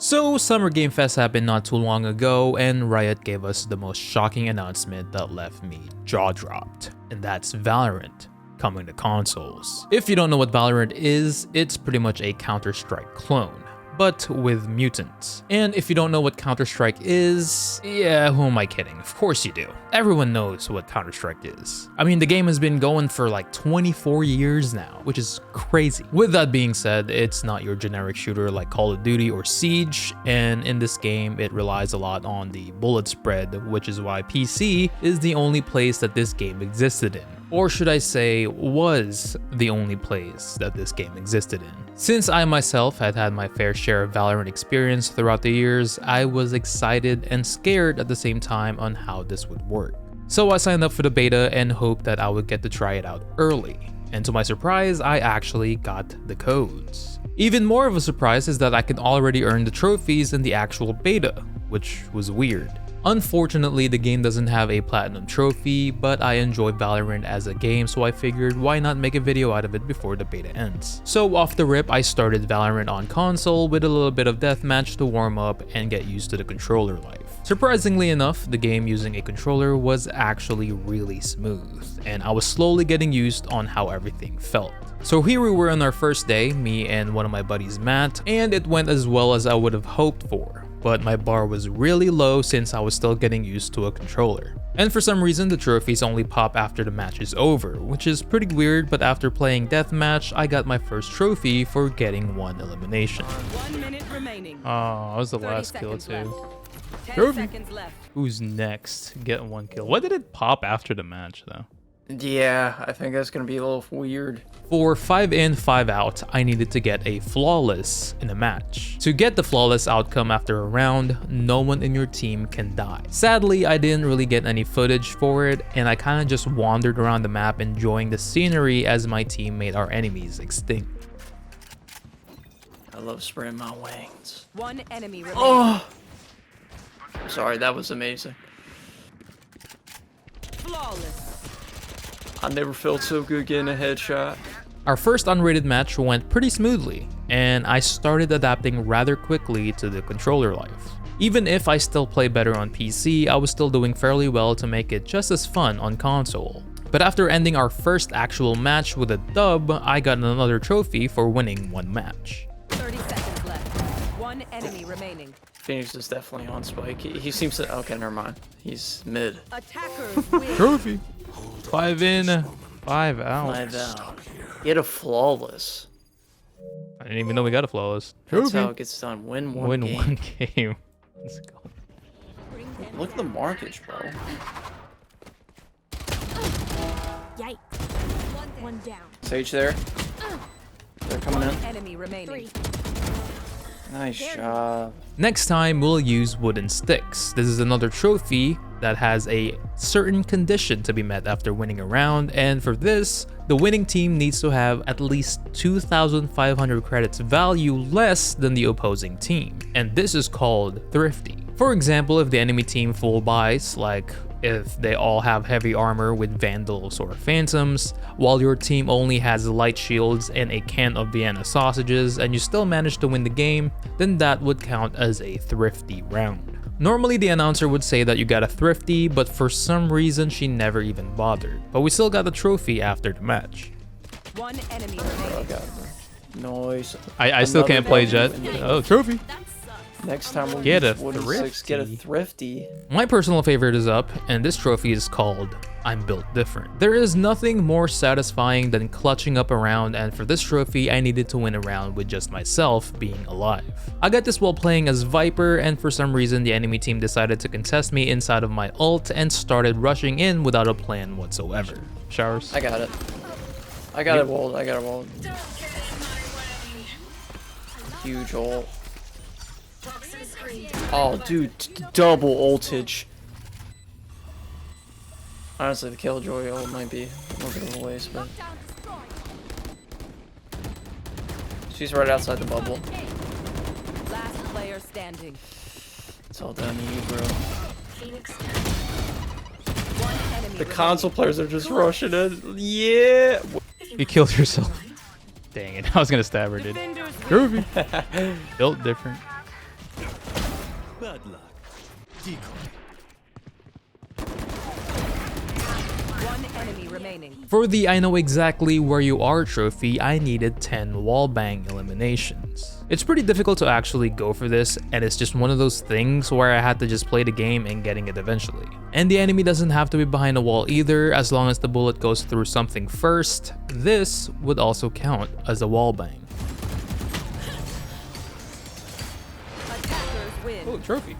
So Summer Game Fest happened not too long ago, and Riot gave us the most shocking announcement that left me jaw-dropped, and that's Valorant coming to consoles. If you don't know what Valorant is, it's pretty much a Counter-Strike clone, but with mutants. And if you don't know what Counter-Strike is, yeah, who am I kidding? Of course you do. Everyone knows what Counter-Strike is. I mean, the game has been going for like 24 years now, which is crazy. With that being said, it's not your generic shooter like Call of Duty or Siege, and in this game, it relies a lot on the bullet spread, which is why PC is the only place that this game existed in. Or should I say, was the only place that this game existed in. Since I myself had had my fair share of Valorant experience throughout the years, I was excited and scared at the same time on how this would work. So I signed up for the beta and hoped that I would get to try it out early. And to my surprise, I actually got the codes. Even more of a surprise is that I can already earn the trophies in the actual beta, which was weird. Unfortunately, the game doesn't have a platinum trophy, but I enjoy Valorant as a game, so I figured why not make a video out of it before the beta ends. So off the rip, I started Valorant on console with a little bit of Deathmatch to warm up and get used to the controller life. Surprisingly enough, the game using a controller was actually really smooth, and I was slowly getting used on how everything felt. So here we were on our first day, me and one of my buddies Matt, and it went as well as I would have hoped for. But my bar was really low since I was still getting used to a controller. And for some reason, the trophies only pop after the match is over, which is pretty weird, but after playing Deathmatch, I got my first trophy for getting 1 elimination. 1 minute remaining. Oh, that was the last kill too. 10 seconds left. Who's next? Get 1 kill. Why did it pop after the match though? Yeah, I think that's gonna be a little weird. For 5 in, 5 out, I needed to get a flawless in a match. To get the flawless outcome after a round, no one in your team can die. Sadly, I didn't really get any footage for it, and I kinda just wandered around the map enjoying the scenery as my team made our enemies extinct. I love spraying my wings. 1 enemy remaining. Oh! Sorry, that was amazing. Flawless. I never felt so good getting a headshot. Our first unrated match went pretty smoothly, and I started adapting rather quickly to the controller life. Even if I still play better on PC, I was still doing fairly well to make it just as fun on console. But after ending our first actual match with a dub, I got another trophy for winning 1 match. 30 seconds left. 1 enemy remaining. Phoenix is definitely on spike. He seems to. Okay, never mind. He's mid. Attackers win. Trophy! 5 in, 5 out. 5 out. He had a flawless. I didn't even know we got a flawless. That's Trophy. how it gets done. Win one Win game. 1 game. Let's go. Look at the markage, bro. Yikes. 1 down. Sage there. They're coming 1 in. enemy remaining. 3. Nice job. Next time, we'll use wooden sticks. This is another trophy that has a certain condition to be met after winning a round, and for this, the winning team needs to have at least 2,500 credits value less than the opposing team, and this is called Thrifty. For example, if the enemy team full buys, like if they all have heavy armor with Vandals or Phantoms, while your team only has light shields and a can of Vienna sausages and you still manage to win the game, then that would count as a Thrifty round. Normally the announcer would say that you got a Thrifty, but for some reason she never even bothered. But we still got the trophy after the match. 1 enemy Oh remaining. god. Noise. I still Another can't play game. Jet. Oh, trophy! Next time we'll Get use a wooden sticks. Get a Thrifty. Thrifty. My personal favorite is up, and this trophy is called I'm Built Different. There is nothing more satisfying than clutching up a round, and for this trophy, I needed to win a round with just myself being alive. I got this while playing as Viper, and for some reason, the enemy team decided to contest me inside of my ult and started rushing in without a plan whatsoever. Showers. I got it. I got it walled. I got it walled. Huge ult. Oh, dude, double ultage. Honestly, the Killjoy ult might be a little bit of a waste, but she's right outside the bubble. Last player standing. It's all down to you, bro. 1 enemy The console players are just rushing in. Yeah. You killed yourself. Dang it, I was gonna stab her, dude. Defenders Trophy. Built different. Bad luck. Decoy. One enemy remaining. For the I know exactly where you are trophy, I needed 10 Wallbang eliminations. It's pretty difficult to actually go for this, and it's just one of those things where I had to just play the game and getting it eventually. And the enemy doesn't have to be behind a wall either, as long as the bullet goes through something first. This would also count as a Wallbang. Attackers win. Oh, trophy.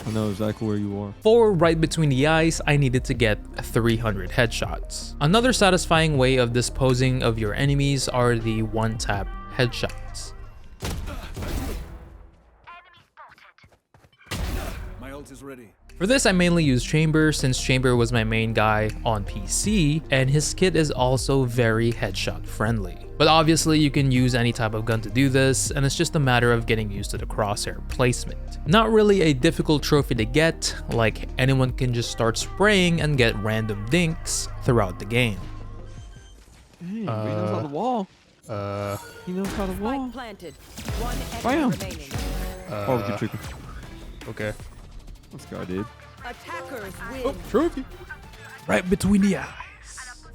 I know exactly where you are. For right between the eyes, I needed to get 300 headshots. Another satisfying way of disposing of your enemies are the one-tap headshots. My ult is ready. For this, I mainly use Chamber, since Chamber was my main guy on PC, and his kit is also very headshot friendly. But obviously, you can use any type of gun to do this, and it's just a matter of getting used to the crosshair placement. Not really a difficult trophy to get, like anyone can just start spraying and get random dinks throughout the game. Dang, he knows how to wall. He knows how to wall. Spike planted. One Bam. enemy remaining. Oh, good chicken. Okay. Let's go, dude. Attackers win. Trophy. Right between the eyes.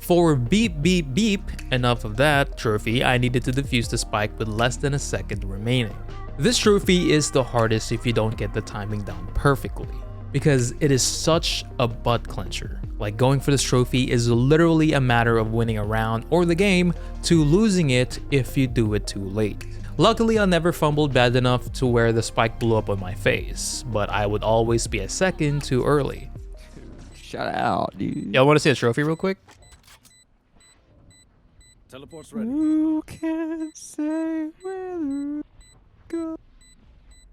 For beep beep beep, enough of that trophy, I needed to defuse the spike with less than a second remaining. This trophy is the hardest if you don't get the timing down perfectly, because it is such a butt clencher. Like, going for this trophy is literally a matter of winning a round or the game to losing it if you do it too late. Luckily, I never fumbled bad enough to where the spike blew up on my face, but I would always be a second too early. Shout out, dude. Y'all want to see a trophy real quick? Teleport's ready. Who can say where the go,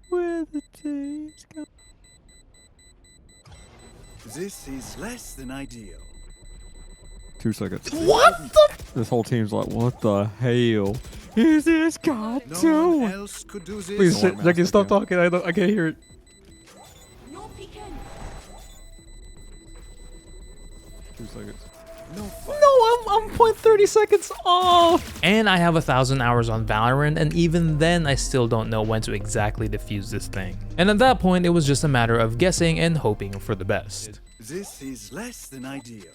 where the days go? This is less than ideal. 2 seconds. What the? This whole team's like, what the hell is this guy No doing? one else could do this. Please, Don't worry, Jackie, man. stop talking. I can't hear it. No peeking. 2 seconds. No fun. No, I'm 0.30 seconds off. And I have 1,000 hours on Valorant, and even then I still don't know when to exactly defuse this thing. And at that point, it was just a matter of guessing and hoping for the best. This is less than ideal.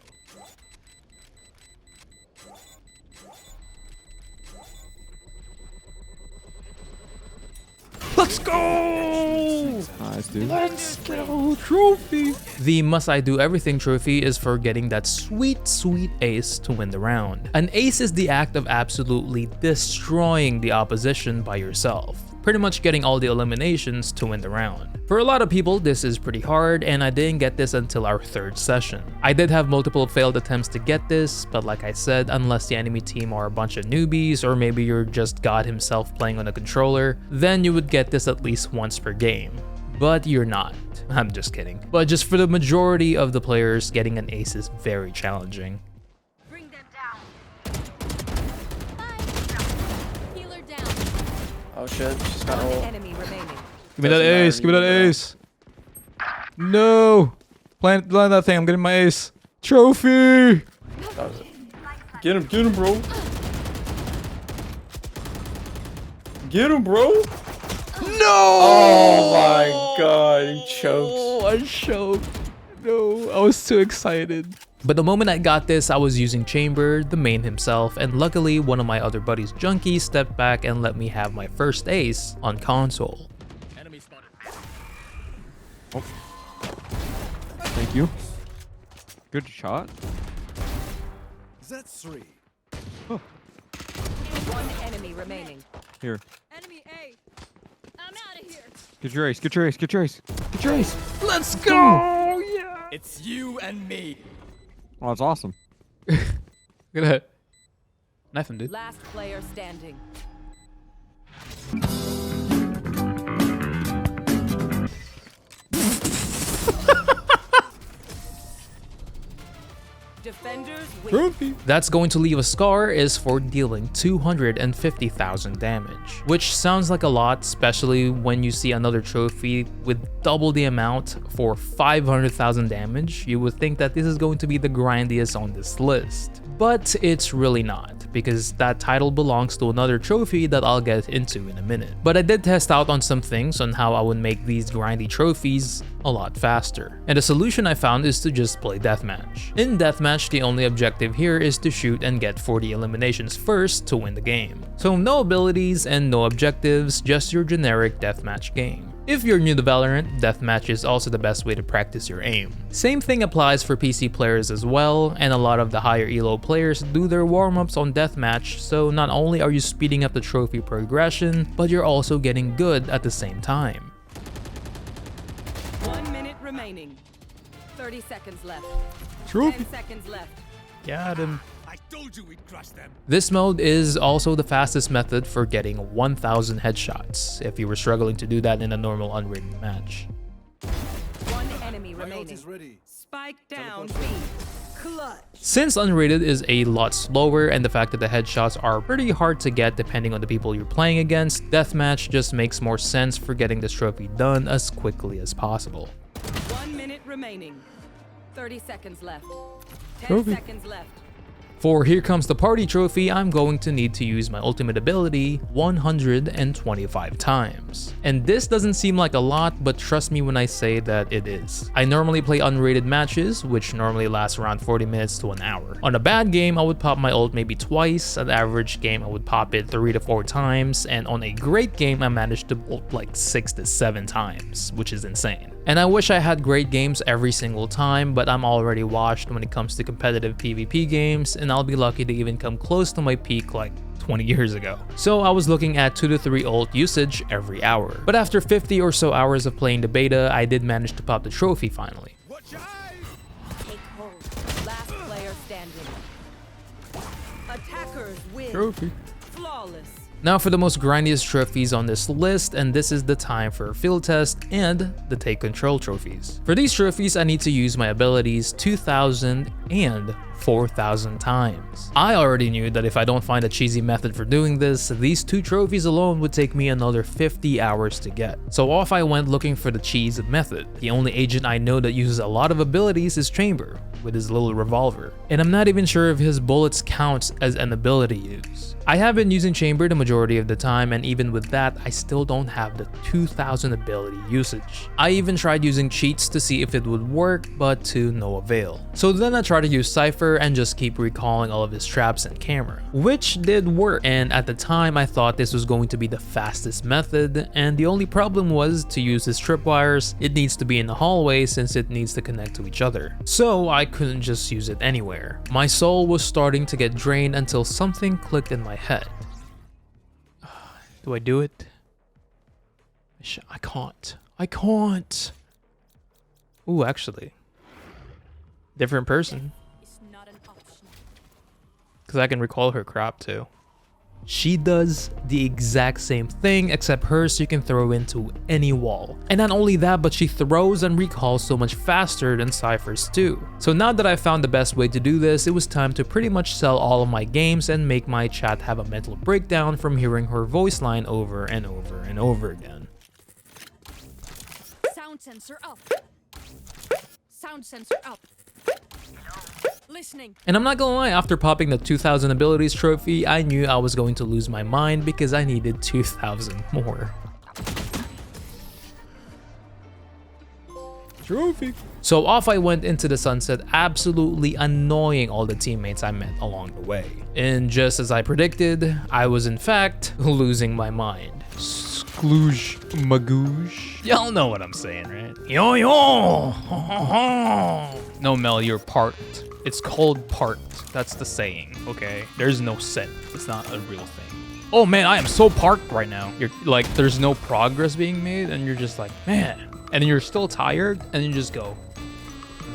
Let's go! Nice, dude. Let's go, trophy! The must I do everything trophy is for getting that sweet, sweet ace to win the round. An ace is the act of absolutely destroying the opposition by yourself. Pretty much getting all the eliminations to win the round. For a lot of people, this is pretty hard, and I didn't get this until our 3rd session. I did have multiple failed attempts to get this, but like I said, unless the enemy team are a bunch of newbies, or maybe you're just God himself playing on a controller, then you would get this at least once per game. But you're not. I'm just kidding. But just for the majority of the players, getting an ace is very challenging. Bring them down. Bye. Healer down. Oh shit, she's got a One ult. enemy remaining. Give me that Doesn't matter, ace, give me you that can do ace. No! Plant that thing, I'm getting my ace. Trophy! That was it. Get him, bro. Get him, bro. No! Oh my god, he chokes. Oh, I choked. No, I was too excited. But the moment I got this, I was using Chamber, the main himself, and luckily one of my other buddies, Junkie, stepped back and let me have my first ace on console. Enemy spotted. Thank you. Good shot. That's 3. One enemy remaining. Here. Enemy A. I'm out of here. Get your ace. Get your ace. Get your ace. Get your ace. Let's go! Yeah! It's you and me. Oh, that's awesome. Look at that. Knife him, dude. Last player standing. Defenders win. That's going to leave a scar is for dealing 250,000 damage, which sounds like a lot, especially when you see another trophy with double the amount for 500,000 damage. You would think that this is going to be the grindiest on this list. But it's really not, because that title belongs to another trophy that I'll get into in a minute. But I did test out on some things on how I would make these grindy trophies a lot faster. And the solution I found is to just play Deathmatch. In Deathmatch, the only objective here is to shoot and get 40 eliminations first to win the game. So no abilities and no objectives, just your generic Deathmatch game. If you're new to Valorant, Deathmatch is also the best way to practice your aim. Same thing applies for PC players as well, and a lot of the higher elo players do their warm-ups on Deathmatch, so not only are you speeding up the trophy progression, but you're also getting good at the same time. 1 minute remaining. 30 seconds left. Trophy. 10 seconds left. Got him. I told you we'd crush them. This mode is also the fastest method for getting 1000 headshots, if you were struggling to do that in a normal unrated match. 1 enemy My ult remaining. is ready. Spike down B. Clutch. Since unrated is a lot slower and the fact that the headshots are pretty hard to get depending on the people you're playing against, Deathmatch just makes more sense for getting this trophy done as quickly as possible. 1 minute remaining. 30 seconds left. 10 Trophy. seconds left. For Here Comes the Party trophy, I'm going to need to use my ultimate ability 125 times. And this doesn't seem like a lot, but trust me when I say that it is. I normally play unrated matches, which normally last around 40 minutes to an hour. On a bad game, I would pop my ult maybe twice. An average game, I would pop it 3 to 4 times. And on a great game, I managed to ult like 6 to 7 times, which is insane. And I wish I had great games every single time, but I'm already washed when it comes to competitive PvP games, and I'll be lucky to even come close to my peak like 20 years ago. So I was looking at 2 to 3 ult usage every hour. But after 50 or so hours of playing the beta, I did manage to pop the trophy finally. Watch your eyes. Take hold. Last player standing. Attackers win. Trophy. Flawless. Now for the most grindiest trophies on this list, and this is the time for a field test and the Take Control trophies. For these trophies, I need to use my abilities 2,000 and 4,000 times. I already knew that if I don't find a cheesy method for doing this, these 2 trophies alone would take me another 50 hours to get. So off I went looking for the cheese method. The only agent I know that uses a lot of abilities is Chamber, with his little revolver. And I'm not even sure if his bullets counts as an ability use. I have been using Chamber the majority of the time, and even with that, I still don't have the 2,000 ability usage. I even tried using cheats to see if it would work, but to no avail. So then I tried to use Cypher and just keep recalling all of his traps and camera, which did work, and at the time I thought this was going to be the fastest method, and the only problem was to use his tripwires, it needs to be in the hallway since it needs to connect to each other. So I couldn't just use it anywhere. My soul was starting to get drained until something clicked in my head. Do I do it? I can't. I can't. Ooh, actually. Different person. It's not an option. Because I can recall her crap too. She does the exact same thing, except hers you can throw into any wall. And not only that, but she throws and recalls so much faster than Cypher's too. So now that I found the best way to do this, it was time to pretty much sell all of my games and make my chat have a mental breakdown from hearing her voice line over and over and over again. Sound sensor up. Sound sensor up. Listening. And I'm not gonna lie, after popping the 2,000 abilities trophy, I knew I was going to lose my mind because I needed 2,000 more. Trophy. So off I went into the sunset, absolutely annoying all the teammates I met along the way. And just as I predicted, I was in fact losing my mind. Skloosh magoosh. Y'all know what I'm saying, right? Yo yo! No, Mel, you're parked. It's called parked. That's the saying, okay? There's no set. It's not a real thing. Oh man, I am so parked right now. You're like, there's no progress being made, and you're just like, man. And you're still tired, and you just go,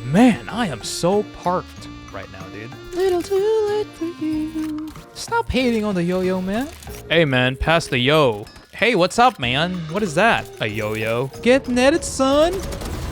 man, I am so parked right now, dude. Little too late for you. Stop hating on the yo-yo, man. Hey, man, pass the yo. Hey, what's up, man? What is that? A yo-yo? Getting at it, son?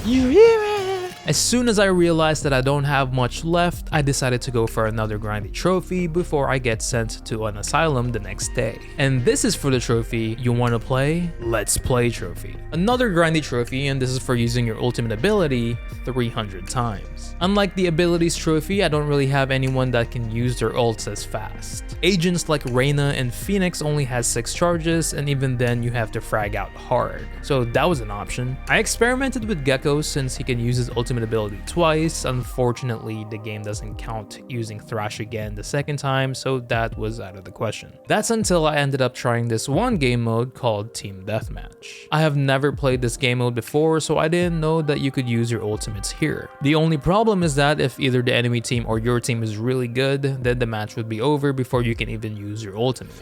You hear it? As soon as I realized that I don't have much left, I decided to go for another grindy trophy before I get sent to an asylum the next day. And this is for the trophy you want to play? Let's play trophy. Another grindy trophy, and this is for using your ultimate ability 300 times. Unlike the abilities trophy, I don't really have anyone that can use their ults as fast. Agents like Reyna and Phoenix only has 6 charges, and even then you have to frag out hard. So that was an option. I experimented with Gecko since he can use his ultimate ability twice. Unfortunately, the game doesn't count using Thrash again the second time, so that was out of the question. That's until I ended up trying this one game mode called Team Deathmatch. I have never played this game mode before, so I didn't know that you could use your ultimates here. The only problem is that if either the enemy team or your team is really good, then the match would be over before you can even use your ultimate.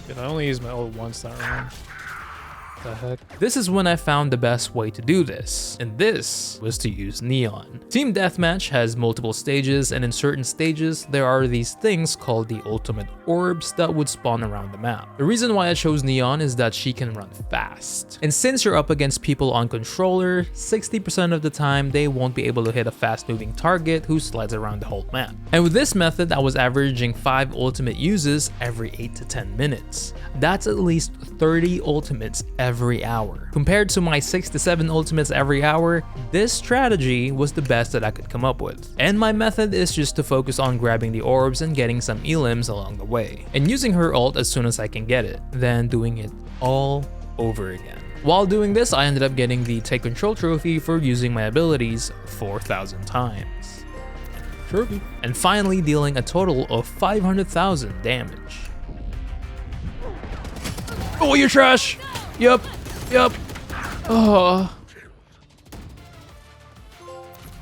Dude, I only used my ult once that round. The heck? This is when I found the best way to do this, and this was to use Neon. Team Deathmatch has multiple stages, and in certain stages, there are these things called the ultimate orbs that would spawn around the map. The reason why I chose Neon is that she can run fast. And since you're up against people on controller, 60% of the time, they won't be able to hit a fast-moving target who slides around the whole map. And with this method, I was averaging 5 ultimate uses every 8 to 10 minutes. That's at least 30 ultimates every hour. Compared to my 6 to 7 ultimates every hour, this strategy was the best that I could come up with. And my method is just to focus on grabbing the orbs and getting some elims along the way, and using her ult as soon as I can get it, then doing it all over again. While doing this, I ended up getting the Take Control trophy for using my abilities 4,000 times. Trophy. And finally dealing a total of 500,000 damage. Oh, you're trash! Yup. Oh.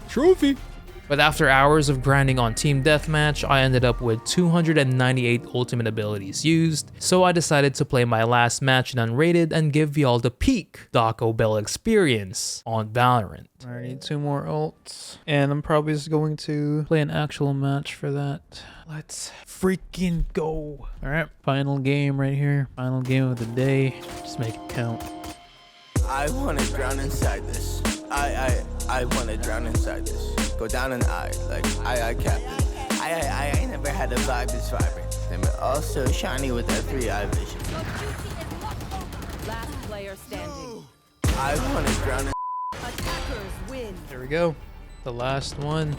Trophy. But after hours of grinding on Team Deathmatch, I ended up with 298 ultimate abilities used, so I decided to play my last match in unrated and give y'all the peak DoccoBell experience on Valorant. I need 2 more ults, and I'm probably just going to play an actual match for that. Let's freaking go. All right, final game right here. Final game of the day. Just make it count. I wanna drown inside this. I wanna drown inside this. Go down and like I captain. I ain't never had a vibe this vibrant. And also shiny with that 3-eye vision. Last player standing. I wanna drown in. Attackers win. There we go. The last one.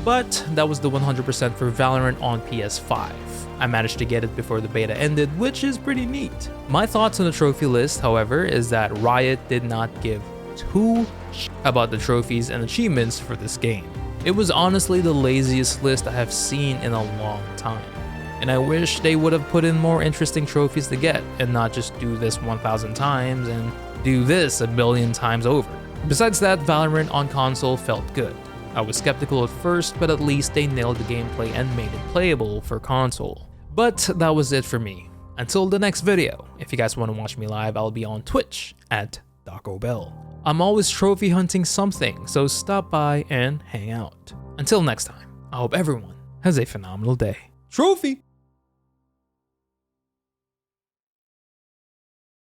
But that was the 100% for Valorant on PS5. I managed to get it before the beta ended, which is pretty neat. My thoughts on the trophy list, however, is that Riot did not give 2 shit about the trophies and achievements for this game. It was honestly the laziest list I have seen in a long time. And I wish they would have put in more interesting trophies to get, and not just do this 1,000 times and do this a billion times over. Besides that, Valorant on console felt good. I was skeptical at first, but at least they nailed the gameplay and made it playable for console. But that was it for me. Until the next video, if you guys want to watch me live, I'll be on Twitch at DoccoBell. I'm always trophy hunting something, so stop by and hang out. Until next time, I hope everyone has a phenomenal day. Trophy!